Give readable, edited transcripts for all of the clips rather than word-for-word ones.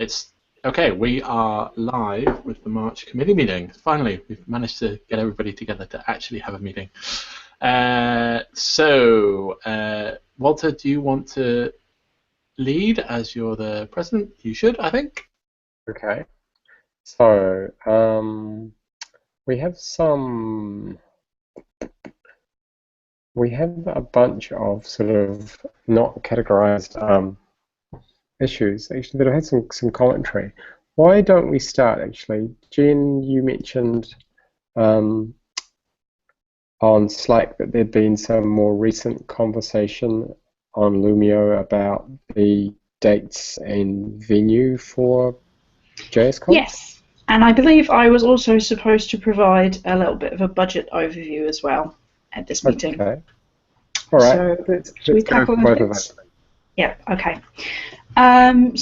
It's okay. We are live with the March committee meeting. Finally, we've managed to get everybody together to actually have a meeting. Walter, do you want to lead as you're the president? You should, I think. Okay. So we have a bunch of sort of not categorized issues actually that have had some commentary. Why don't we start actually? Jen, you mentioned on Slack that there'd been some more recent conversation on Loomio about the dates and venue for JSCon. Yes, and I believe I was also supposed to provide a little bit of a budget overview as well at this meeting. Okay. All right. So let's we go tackle for those both of bits? those. Yeah, okay. I'll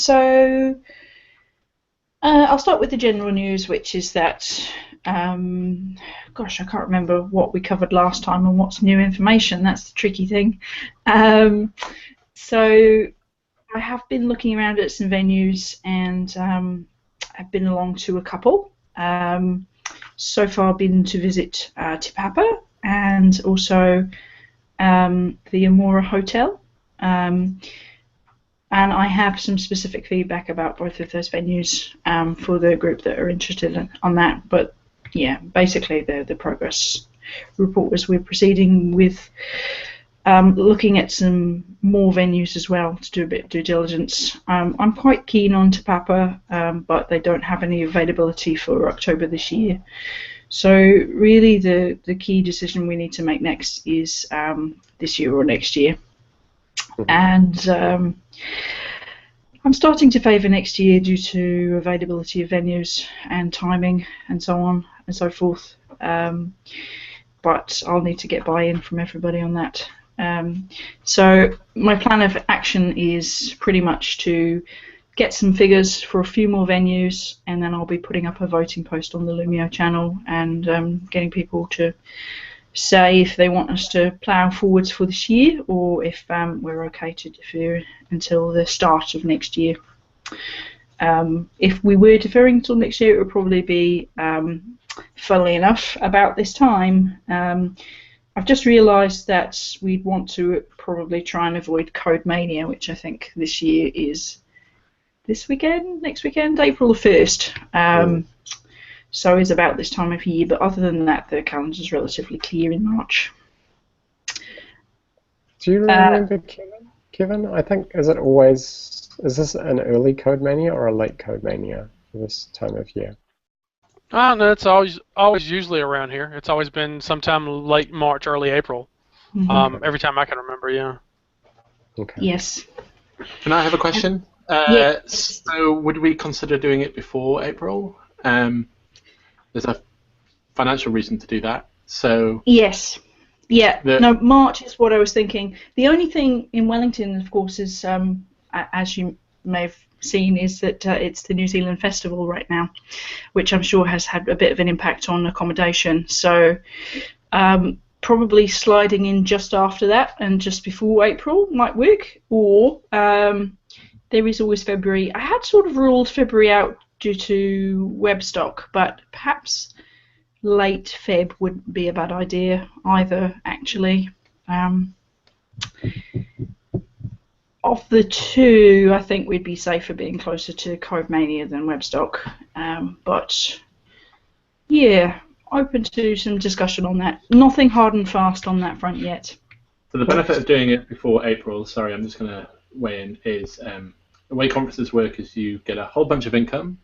start with the general news, which is that, gosh, I can't remember what we covered last time and what's new information. That's the tricky thing. So I have been looking around at some venues and I've been along to a couple. So far I've been to visit Te Papa and also the Amora Hotel. And I have some specific feedback about both of those venues for the group that are interested on that. But yeah, basically the progress report was we're proceeding with looking at some more venues as well to do a bit of due diligence. I'm quite keen on Te Papa, but they don't have any availability for October this year. So really the key decision we need to make next is this year or next year. And I'm starting to favour next year due to availability of venues and timing and so on and so forth. But I'll need to get buy-in from everybody on that. So my plan of action is pretty much to get some figures for a few more venues, and then I'll be putting up a voting post on the Loomio channel and getting people to say if they want us to plough forwards for this year or if we're okay to defer until the start of next year. If we were deferring until next year, it would probably be, funnily enough, about this time. I've just realised that we'd want to probably try and avoid Code Mania, which I think this year is this weekend, next weekend, April the 1st. So it's about this time of year, but other than that, the calendar is relatively clear in March. Do you remember, Kevin? I think, is this an early Code Mania or a late Code Mania for this time of year? No, it's always usually around here. It's always been sometime late March, early April. Every time I can remember, yeah. Okay. Yes. Can I have a question? Yes. So would we consider doing it before April? There's a financial reason to do that. So yes. Yeah. No, March is what I was thinking. The only thing in Wellington, of course, is, as you may have seen, is that it's the New Zealand Festival right now, which I'm sure has had a bit of an impact on accommodation. So probably sliding in just after that and just before April might work. Or there is always February. I had sort of ruled February out due to web stock, but perhaps late Feb wouldn't be a bad idea either, actually. Of the two, I think we'd be safer being closer to Code Mania than Webstock. But yeah, open to some discussion on that. Nothing hard and fast on that front yet. So the benefit of doing it before April, sorry, I'm just going to weigh in, is the way conferences work is you get a whole bunch of income,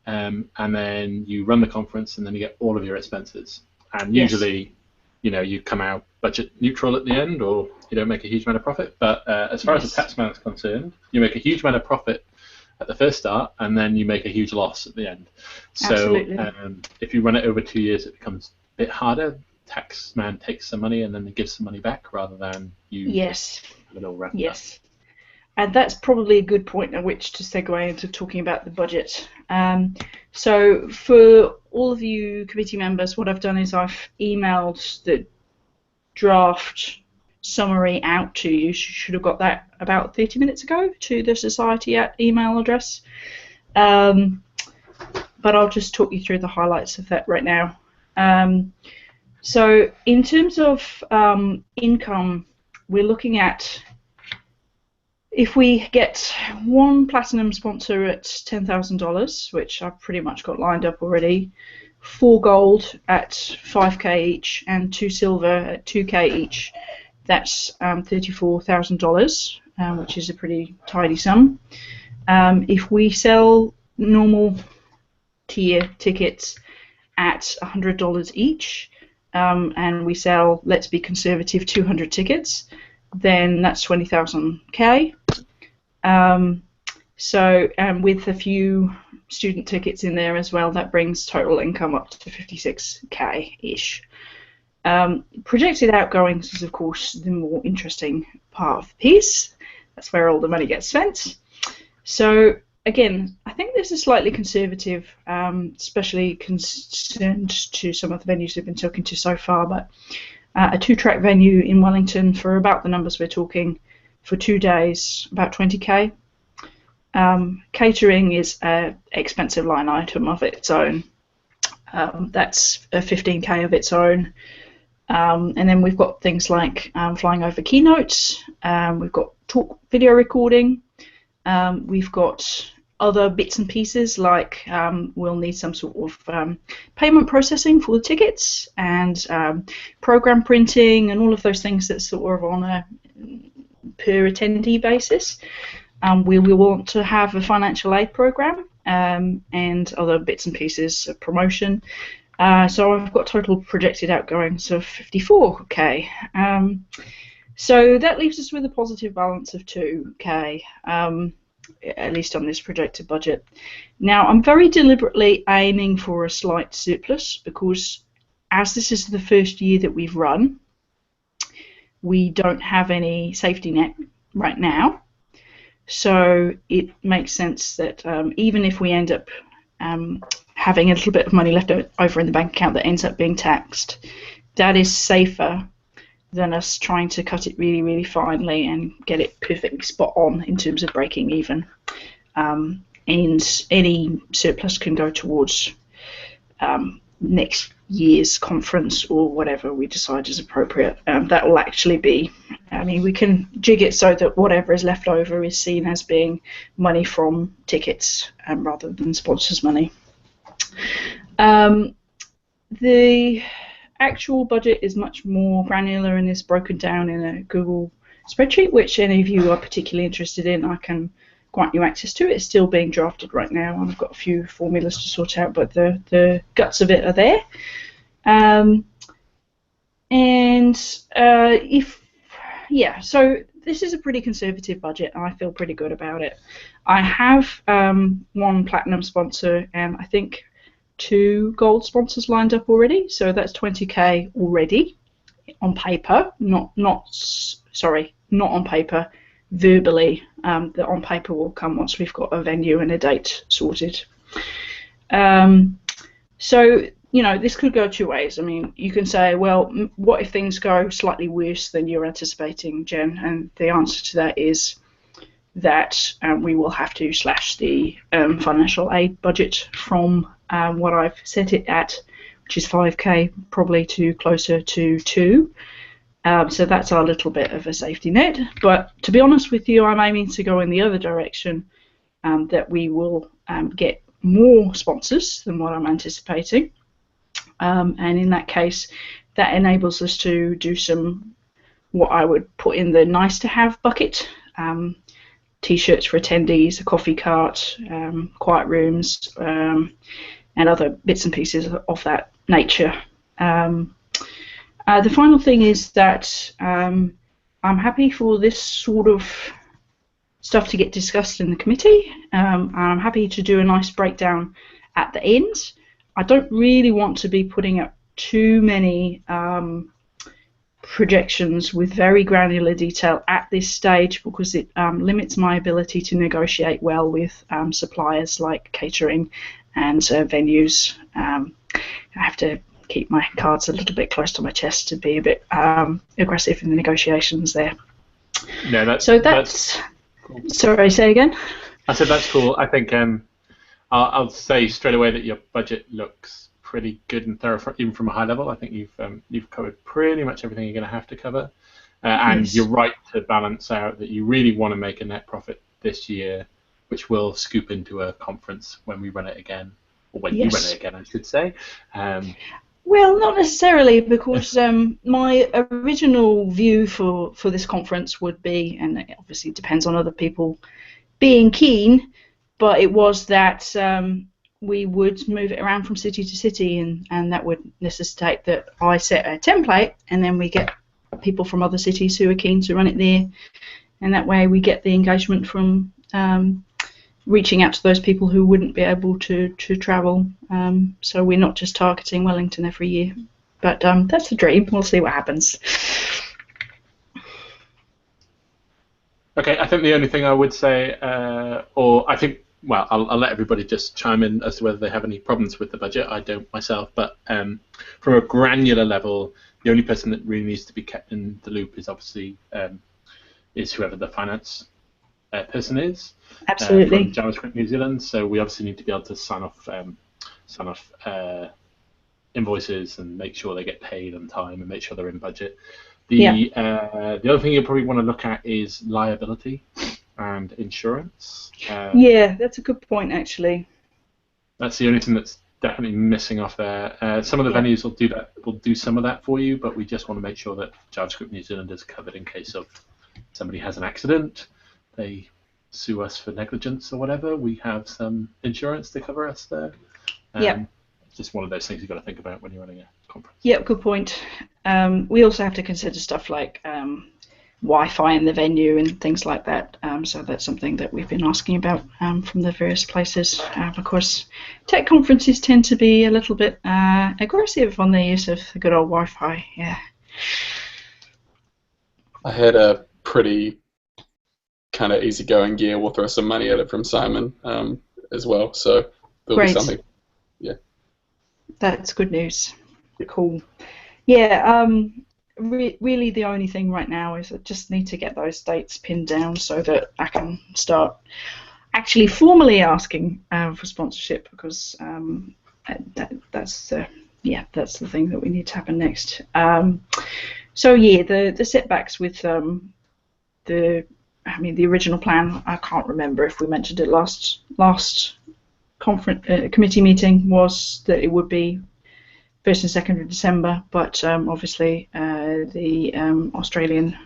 and then you run the conference, and then you get all of your expenses. And usually, you come out budget neutral at the end, or you don't make a huge amount of profit. But as far as the tax man is concerned, you make a huge amount of profit at the first start, and then you make a huge loss at the end. Absolutely. So if you run it over 2 years, it becomes a bit harder. Tax man takes some money and then gives some money back, rather than you have it all wrapped up. And that's probably a good point at which to segue into talking about the budget. So for all of you committee members, what I've done is I've emailed the draft summary out to you. You should have got that about 30 minutes ago to the Society email address. but I'll just talk you through the highlights of that right now. So in terms of income, we're looking at, if we get one platinum sponsor at $10,000, which I've pretty much got lined up already, 4 gold at 5k each, and 2 silver at 2k each, that's $34,000, which is a pretty tidy sum. If we sell normal tier tickets at $100 each, and we sell, let's be conservative, 200 tickets, then that's 20,000k. So with a few student tickets in there as well, that brings total income up to 56k-ish. Projected outgoings is, of course, the more interesting part of the piece. That's where all the money gets spent. So again, I think this is slightly conservative, especially concerned to some of the venues we've been talking to so far, but a 2-track venue in Wellington for about the numbers we're talking for 2 days, about 20k. Catering is an expensive line item of its own. That's a 15k of its own. And then we've got things like flying over keynotes, we've got talk video recording, we've got other bits and pieces like we'll need some sort of payment processing for the tickets, and program printing, and all of those things that's sort of on a per attendee basis. We will want to have a financial aid program and other bits and pieces of promotion. So I've got total projected outgoings of 54k. So that leaves us with a positive balance of 2k, at least on this projected budget. Now, I'm very deliberately aiming for a slight surplus because as this is the first year that we've run, we don't have any safety net right now. So it makes sense that even if we end up having a little bit of money left over in the bank account that ends up being taxed, that is safer than us trying to cut it really, really finely and get it perfectly spot on in terms of breaking even. And any surplus can go towards next year's conference or whatever we decide is appropriate. That will actually be, I mean, we can jig it so that whatever is left over is seen as being money from tickets rather than sponsors' money. The actual budget is much more granular and is broken down in a Google spreadsheet, which any of you are particularly interested in, I can grant you access to. It's still being drafted right now, and I've got a few formulas to sort out, but the guts of it are there. So this is a pretty conservative budget, and I feel pretty good about it. I have one platinum sponsor and I think 2 gold sponsors lined up already, so that's 20k already on paper. Not on paper, verbally. The on paper will come once we've got a venue and a date sorted. So you know, this could go 2 ways. I mean, you can say, well, what if things go slightly worse than you're anticipating, Jen? And the answer to that is that we will have to slash the financial aid budget from what I've set it at, which is 5k, probably to closer to 2. So that's our little bit of a safety net. But to be honest with you, I'm aiming to go in the other direction, that we will get more sponsors than what I'm anticipating. And in that case, that enables us to do some, what I would put in the nice to have bucket. T-shirts for attendees, a coffee cart, quiet rooms, and other bits and pieces of that nature. The final thing is that I'm happy for this sort of stuff to get discussed in the committee. I'm happy to do a nice breakdown at the end. I don't really want to be putting up too many projections with very granular detail at this stage, because it limits my ability to negotiate well with suppliers like catering and venues. I have to keep my cards a little bit close to my chest to be a bit aggressive in the negotiations there. No, that's cool. Sorry, say again. I said that's cool. I think I'll say straight away that your budget looks pretty good and thorough, even from a high level. I think you've covered pretty much everything you're going to have to cover, and Yes. you're right to balance out that you really want to make a net profit this year, which will scoop into a conference when we run it again, or when you run it again, I should say. Well, not necessarily, because my original view for this conference would be, and it obviously depends on other people being keen, but it was that we would move it around from city to city, and that would necessitate that I set a template, and then we get people from other cities who are keen to run it there, and that way we get the engagement from reaching out to those people who wouldn't be able to travel. So we're not just targeting Wellington every year. But that's the dream. We'll see what happens. Okay, I think the only thing I would say, or I think, well, I'll let everybody just chime in as to whether they have any problems with the budget. I don't myself, but from a granular level, the only person that really needs to be kept in the loop is obviously is whoever the finance person is. Absolutely. From JavaScript New Zealand. So we obviously need to be able to sign off invoices and make sure they get paid on time and make sure they're in budget. The other thing you'll probably want to look at is liability and insurance. Yeah, that's a good point, actually. That's the only thing that's definitely missing off there. Some of the venues will do that. Will do some of that for you, but we just want to make sure that JavaScript New Zealand is covered in case of somebody has an accident, they sue us for negligence or whatever. We have some insurance to cover us there. Just one of those things you've got to think about when you're running a conference. Yeah, good point. We also have to consider stuff like Wi-Fi in the venue and things like that. So that's something that we've been asking about from the various places. Of course, tech conferences tend to be a little bit aggressive on the use of the good old Wi-Fi. Yeah. I had a pretty kind of easygoing gear. We'll throw some money at it from Simon as well. So there'll be something. Yeah. That's good news. Cool. Yeah. Really, the only thing right now is I just need to get those dates pinned down so that I can start actually formally asking for sponsorship, because that's the thing that we need to happen next. So yeah, the setbacks with the original plan, I can't remember if we mentioned it last conference committee meeting, was that it would be 1st and 2nd of December, but obviously the Australian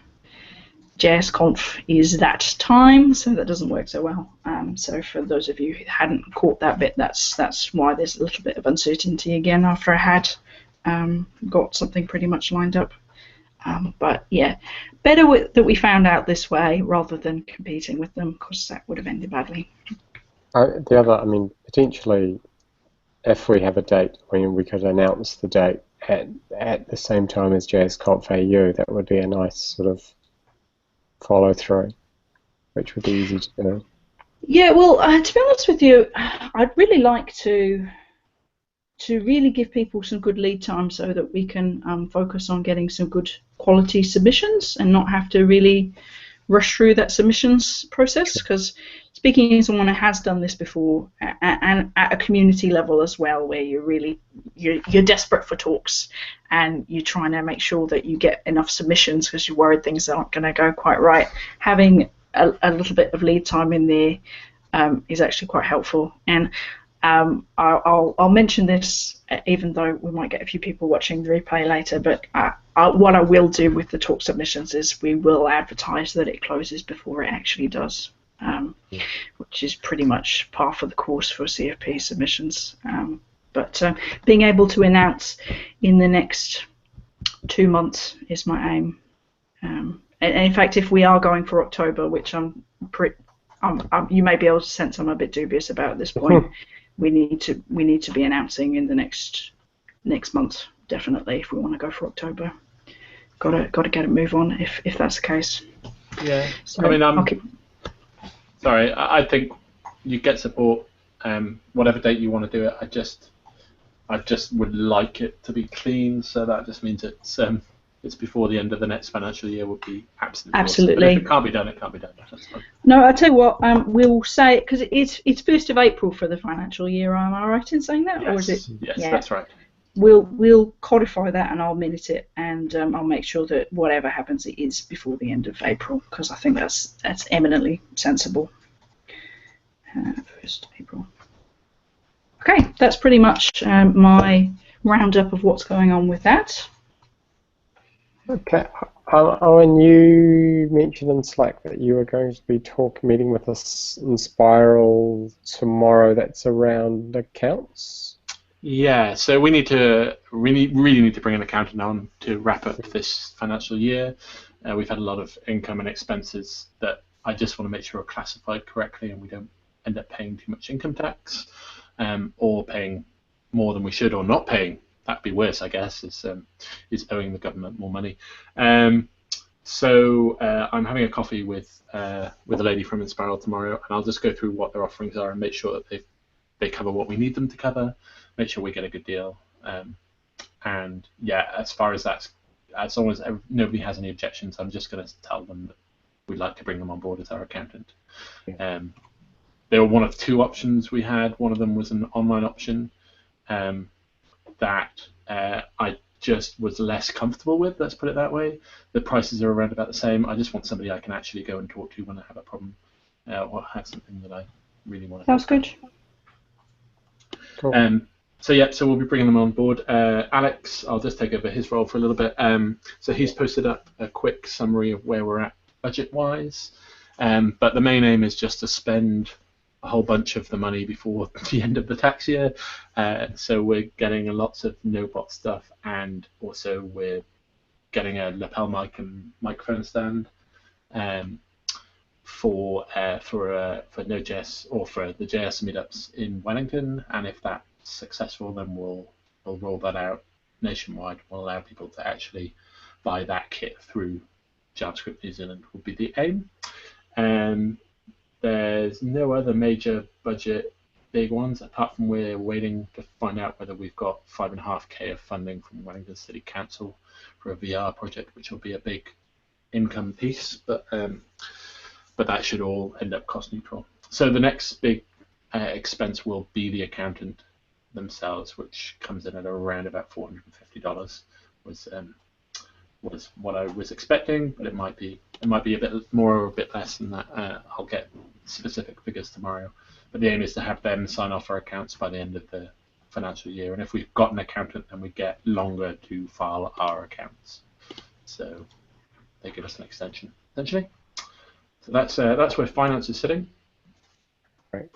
JS Conf is that time, so that doesn't work so well. So for those of you who hadn't caught that bit, that's why there's a little bit of uncertainty again after I had got something pretty much lined up. But yeah, better that we found out this way rather than competing with them, because that would have ended badly. Potentially, if we have a date when we could announce the date at the same time as JSConf AU, that would be a nice sort of follow through, which would be easy to do. Yeah, well, to be honest with you, I'd really like to really give people some good lead time so that we can focus on getting some good quality submissions and not have to really rush through that submissions process, because speaking as someone who has done this before and at a community level as well, where you're desperate for talks and you're trying to make sure that you get enough submissions because you're worried things aren't going to go quite right, having a little bit of lead time in there is actually quite helpful. And I'll mention this, even though we might get a few people watching the replay later, but what I will do with the talk submissions is we will advertise that it closes before it actually does, which is pretty much par for the course for CFP submissions. But being able to announce in the next 2 months is my aim. And in fact, if we are going for October, which you may be able to sense I'm a bit dubious about at this point, we need to be announcing in the next month, definitely, if we want to go for October. Got to get a move on if that's the case. Yeah. So, sorry, I think you get support, whatever date you want to do it. I just would like it to be clean, so that just means it's it's before the end of the next financial year would be absolutely absolutely. Awesome. But if it can't be done, it can't be done. That's fine. No, I'll tell you what. We'll say because it's 1st of April for the financial year. Am I right in saying that, yes. or is it? Yes, yeah. That's right. We'll codify that and I'll minute it, and I'll make sure that whatever happens, it is before the end of April, because I think that's eminently sensible. 1st of April. Okay, that's pretty much my roundup of what's going on with that. Okay. Owen, you mentioned in Slack that you were going to be meeting with us in Spiral tomorrow. That's around accounts. Yeah, so we really need to bring an accountant on to wrap up this financial year. We've had a lot of income and expenses that I just want to make sure are classified correctly, and we don't end up paying too much income tax, or paying more than we should, or not paying. That'd be worse, I guess, is owing the government more money. So I'm having a coffee with a lady from Inspiral tomorrow, and I'll just go through what their offerings are and make sure that they cover what we need them to cover, make sure we get a good deal. And yeah, as far as that's, as long as nobody has any objections, I'm just going to tell them that we'd like to bring them on board as our accountant. Yeah. There were one of two options we had. One of them was an online option that I just was less comfortable with, let's put it that way. The prices are around about the same. I just want somebody I can actually go and talk to when I have a problem, or have something that I really want to. Sounds good. Cool. So we'll be bringing them on board. Alex, I'll just take over his role for a little bit. So he's posted up a quick summary of where we're at budget-wise, but the main aim is just to spend a whole bunch of the money before the end of the tax year. So we're getting lots of no-bot stuff, and also we're getting a lapel mic and microphone stand for Node.js, or for the JS meetups in Wellington. And if that's successful, then we'll roll that out nationwide. We'll allow people to actually buy that kit through JavaScript New Zealand, would be the aim. There's no other major budget big ones, apart from we're waiting to find out whether we've got $5.5K of funding from Wellington City Council for a VR project, which will be a big income piece, but that should all end up cost neutral. So the next big expense will be the accountant themselves, which comes in at around about $450. Was what I was expecting, but it might be a bit more or a bit less than that. I'll get specific figures tomorrow. But the aim is to have them sign off our accounts by the end of the financial year. And if we've got an accountant, then we get longer to file our accounts. So they give us an extension, essentially. So that's where finance is sitting. Right.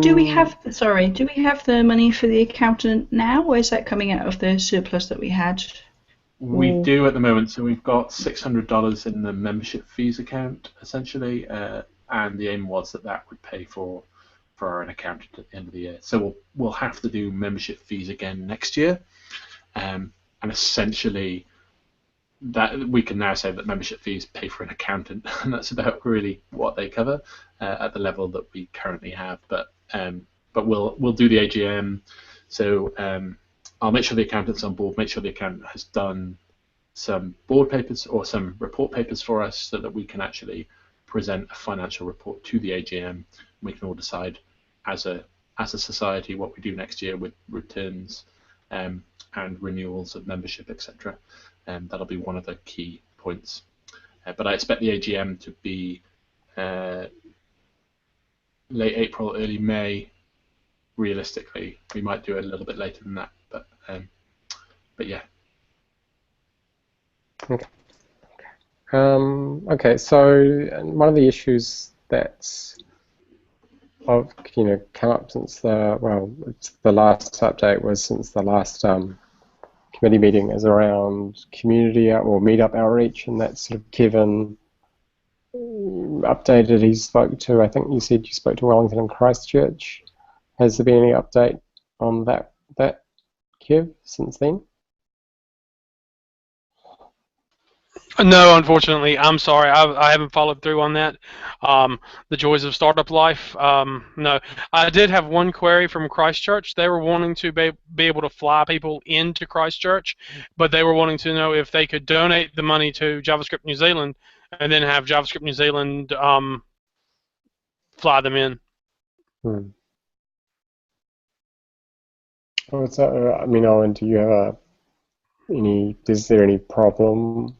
Do we have the money for the accountant now, or is that coming out of the surplus that we had? We do at the moment. So we've got $600 in the membership fees account, essentially, and the aim was that would pay for an accountant at the end of the year. So we'll have to do membership fees again next year, and essentially that we can now say that membership fees pay for an accountant, and that's about really what they cover at the level that we currently have. But we'll do the AGM. So I'll make sure the accountant's on board, make sure the accountant has done some board papers or some report papers for us, so that we can actually present a financial report to the AGM. We can all decide as a society what we do next year with returns and renewals of membership, etc. That'll be one of the key points. But I expect the AGM to be late April, early May. Realistically, we might do it a little bit later than that, but yeah. Okay. Okay. So one of the issues that's come up since the last update was since the last committee meeting is around community or meetup outreach, and that's sort of Kevin updated. He spoke to, I think you said you spoke to Wellington and Christchurch. Has there been any update on that Kev, since then? No, unfortunately, I'm sorry. I haven't followed through on that. The joys of startup life. No, I did have one query from Christchurch. They were wanting to be able to fly people into Christchurch, but they were wanting to know if they could donate the money to JavaScript New Zealand and then have JavaScript New Zealand fly them in. Oh, I mean, Owen, do you have is there any problem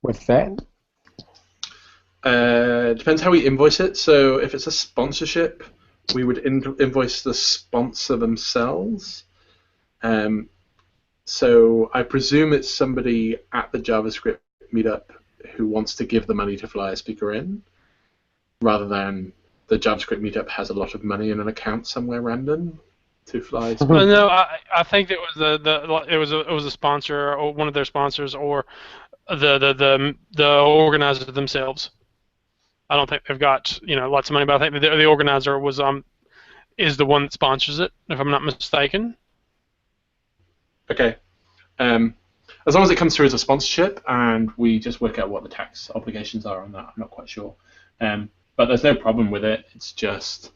with that? Depends how we invoice it. So if it's a sponsorship, we would invoice the sponsor themselves. So I presume it's somebody at the JavaScript meetup who wants to give the money to fly a speaker in, rather than the JavaScript meetup has a lot of money in an account somewhere random to fly. No, I think it was it was a sponsor or one of their sponsors or the organizer themselves. I don't think they've got lots of money, but I think the organizer was is the one that sponsors it, if I'm not mistaken. Okay. As long as it comes through as a sponsorship and we just work out what the tax obligations are on that, I'm not quite sure. But there's no problem with it. It's just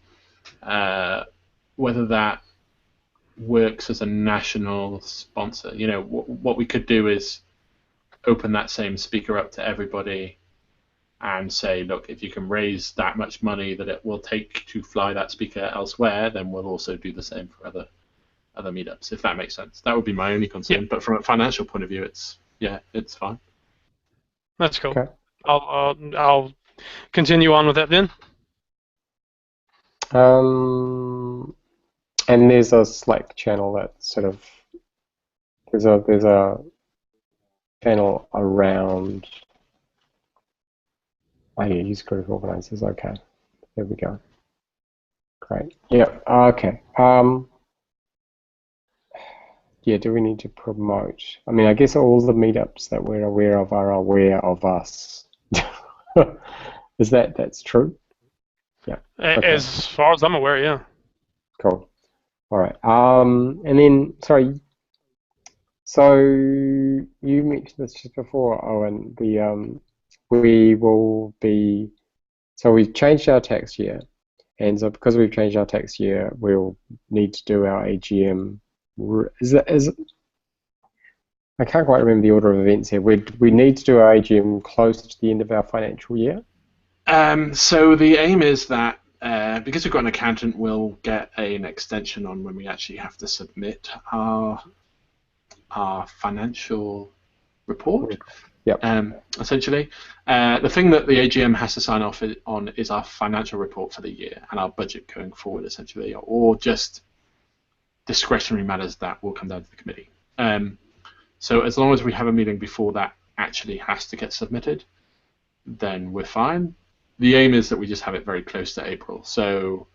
whether that works as a national sponsor. What we could do is open that same speaker up to everybody and say, look, if you can raise that much money that it will take to fly that speaker elsewhere, then we'll also do the same for other meetups, if that makes sense. That would be my only concern. Yeah. But from a financial point of view, it's fine. That's cool. Okay. I'll continue on with that then. And there's a Slack channel that sort of there's a channel around. Oh yeah, use group organizers. Okay, there we go. Great. Yeah. Okay. Yeah. Do we need to promote? I mean, I guess all the meetups that we're aware of are aware of us. Is that's true? Yeah. Okay. As far as I'm aware, yeah. Cool. All right. And then, sorry. So you mentioned this just before, Owen. We will be. So we've changed our tax year, and so because we've changed our tax year, we'll need to do our AGM. I can't quite remember the order of events here. We need to do our AGM close to the end of our financial year. So the aim is that because we've got an accountant, we'll get an extension on when we actually have to submit our financial report. Yep. Essentially, the thing that the AGM has to sign off on is our financial report for the year and our budget going forward, essentially, or just discretionary matters that will come down to the committee. So as long as we have a meeting before that actually has to get submitted, then we're fine. The aim is that we just have it very close to April, so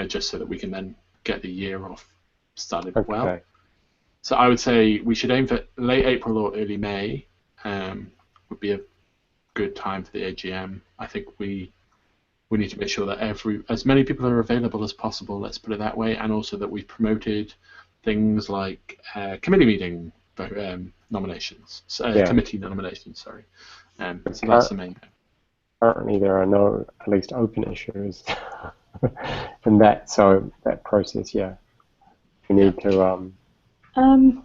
just so that we can then get the year off started well. So I would say we should aim for late April or early May. Would be a good time for the AGM. I think we need to make sure that as many people are available as possible. Let's put it that way, and also that we've promoted things like committee meeting nominations, committee nominations. Sorry. So that's the main thing. Currently, there are no at least open issues in that. So that process, yeah, we need to.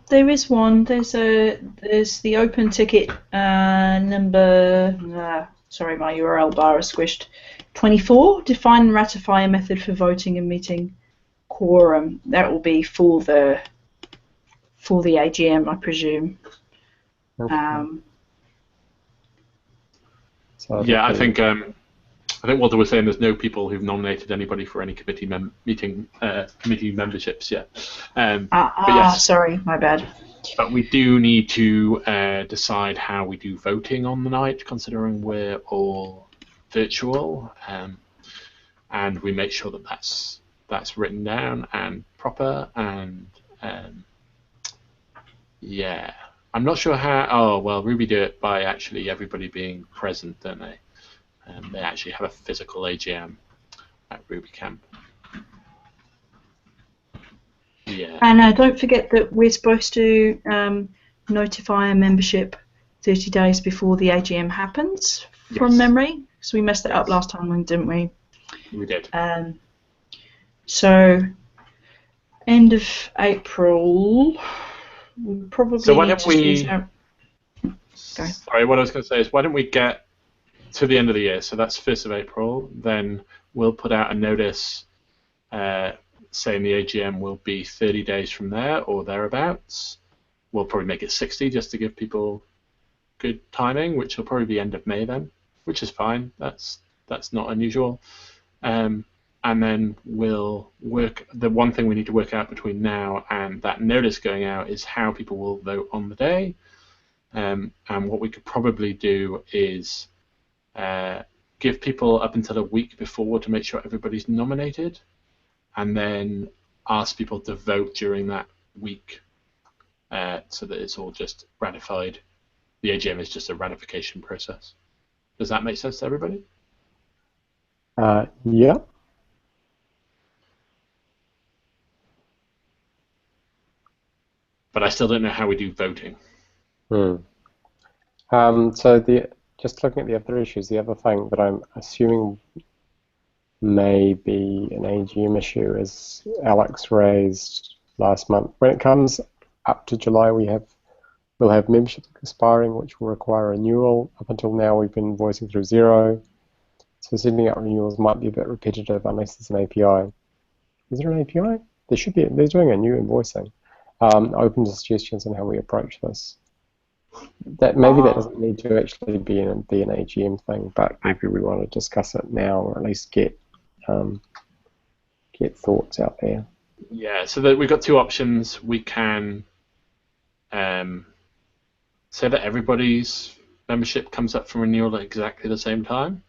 There is one. There's the open ticket number. Sorry, my URL bar is squished. 24. Define and ratify a method for voting and meeting quorum. That will be for the AGM, I presume. Okay. Yeah, I think Walter was saying there's no people who've nominated anybody for any committee committee memberships yet. But yes, sorry, my bad. But we do need to decide how we do voting on the night, considering we're all virtual, and we make sure that that's written down and proper. And yeah, I'm not sure how. Oh well, Ruby do it by actually everybody being present, don't they? They actually have a physical AGM at RubyCamp. Yeah. And don't forget that we're supposed to notify a membership 30 days before the AGM happens, from memory. So we messed it up last time, didn't we? We did. So end of April, we probably so why don't Sorry, what I was going to say is why don't we get to the end of the year, so that's 1st of April, then we'll put out a notice saying the AGM will be 30 days from there or thereabouts. We'll probably make it 60 just to give people good timing, which will probably be end of May then, which is fine. That's not unusual. And then we'll work. The one thing we need to work out between now and that notice going out is how people will vote on the day. And what we could probably do is give people up until a week before to make sure everybody's nominated, and then ask people to vote during that week so that it's all just ratified. The AGM is just a ratification process. Does that make sense to everybody? Yeah. But I still don't know how we do voting. So just looking at the other issues, the other thing that I'm assuming may be an AGM issue is Alex raised last month. When it comes up to July, we'll have membership expiring, which will require renewal. Up until now, we've been invoicing through Xero. So setting up renewals might be a bit repetitive unless there's an API. Is there an API? There should be. They're doing a new invoicing. Open to suggestions on how we approach this. Maybe that doesn't need to actually be an AGM thing, but maybe we want to discuss it now, or at least get thoughts out there. Yeah, so that we've got two options. We can say that everybody's membership comes up for renewal at exactly the same time,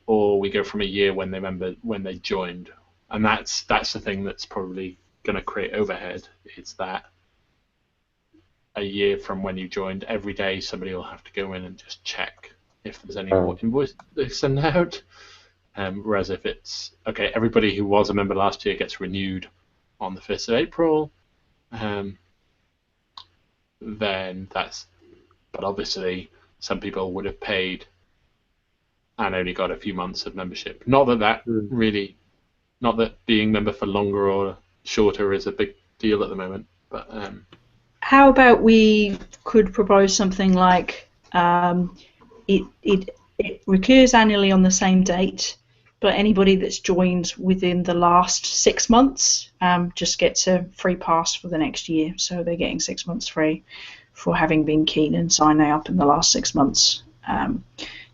or we go from a year when they joined, and that's the thing that's probably going to create overhead. It's that a year from when you joined, every day somebody will have to go in and just check if there's any more invoices they send out. Whereas if it's, okay, everybody who was a member last year gets renewed on the 1st of April, then that's, but obviously some people would have paid and only got a few months of membership. Not that being member for longer or shorter is a big deal at the moment, but how about we could propose something like it recurs annually on the same date, but anybody that's joined within the last 6 months just gets a free pass for the next year. So they're getting 6 months free for having been keen and signing up in the last 6 months,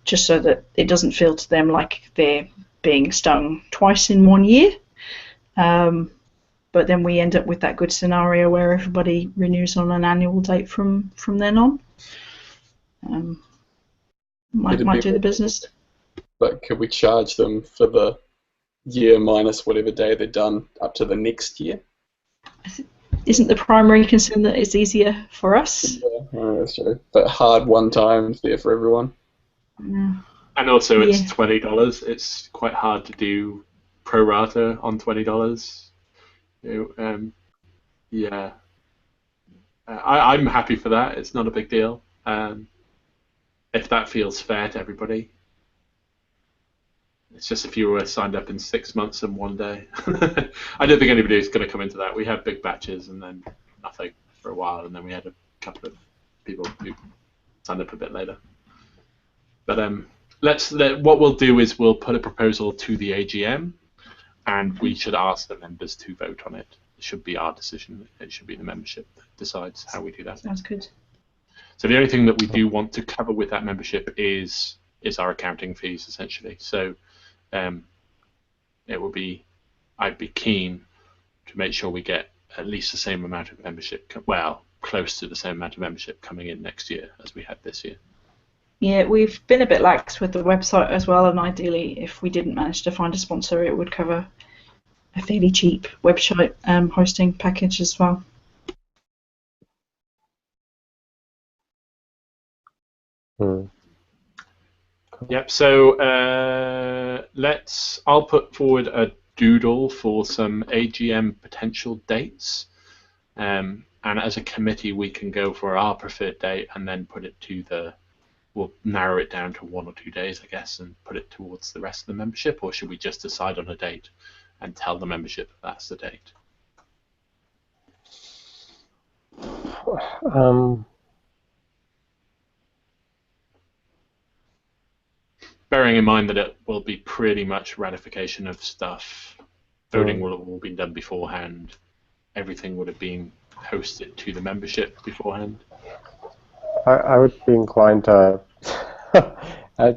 just so that it doesn't feel to them like they're being stung twice in 1 year. But then we end up with that good scenario where everybody renews on an annual date from then on. Might do the business. But could we charge them for the year minus whatever day they're done up to the next year? Isn't the primary concern that it's easier for us? Yeah, that's true. But hard one-time there for everyone. Yeah. And also it's $20. It's quite hard to do pro rata on $20. Yeah, I'm happy for that. It's not a big deal. If that feels fair to everybody. It's just if you were signed up in 6 months and 1 day. I don't think anybody's going to come into that. We had big batches and then nothing for a while, and then we had a couple of people who signed up a bit later. But what we'll do is we'll put a proposal to the AGM, and we should ask the members to vote on it. It should be our decision. It should be the membership that decides how we do that. Sounds good. So the only thing that we do want to cover with that membership is our accounting fees, essentially. So I'd be keen to make sure we get at least the same amount of membership, close to the same amount of membership coming in next year as we had this year. Yeah, we've been a bit lax with the website as well, and ideally, if we didn't manage to find a sponsor, it would cover a fairly cheap website hosting package as well. Yep. So I'll put forward a doodle for some AGM potential dates, and and as a committee, we can go for our preferred date and then put it to we'll narrow it down to 1 or 2 days, I guess, and put it towards the rest of the membership, or should we just decide on a date and tell the membership that's the date? Bearing in mind that it will be pretty much ratification of stuff, voting will have all been done beforehand, everything would have been posted to the membership beforehand. I would be inclined to,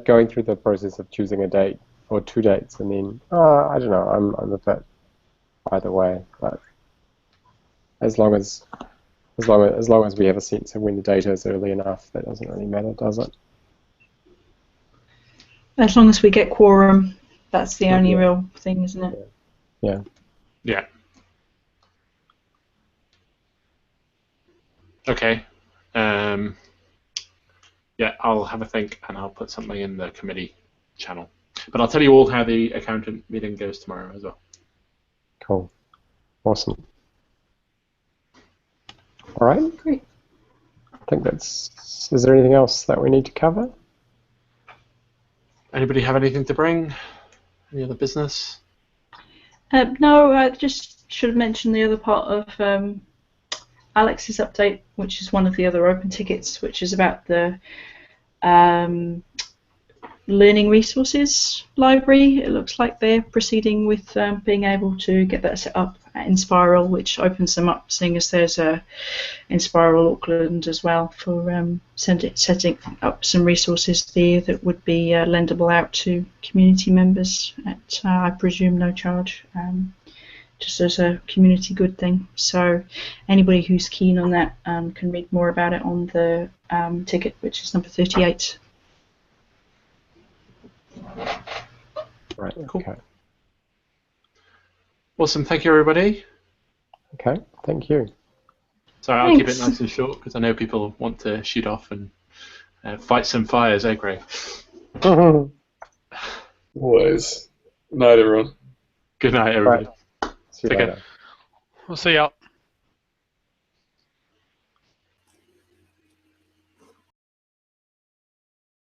going through the process of choosing a date or 2 dates, and then I don't know. I'm a bit either way, but as long as we have a sense of when the date is early enough, that doesn't really matter, does it? As long as we get quorum, that's the only real thing, isn't it? Yeah. Yeah. Okay. Yeah, I'll have a think and I'll put something in the committee channel. But I'll tell you all how the accountant meeting goes tomorrow as well. Cool. Awesome. All right. Great. I think that's. Is there anything else that we need to cover? Anybody have anything to bring? Any other business? No, I just should have mentioned the other part of Alex's update, which is one of the other open tickets, which is about the Learning Resources Library. It looks like they're proceeding with being able to get that set up in Spiral, which opens them up, seeing as there's a in Spiral Auckland as well, for setting up some resources there that would be lendable out to community members at, I presume, no charge. Just as a community good thing. So anybody who's keen on that can read more about it on the ticket, which is number 38. Right, cool. Okay. Awesome, thank you everybody. Okay, thank you. Sorry, I'll keep it nice and short because I know people want to shoot off and fight some fires, eh, Greg? Always. Night, everyone. Good night, everybody. Right. See you later. We'll see y'all.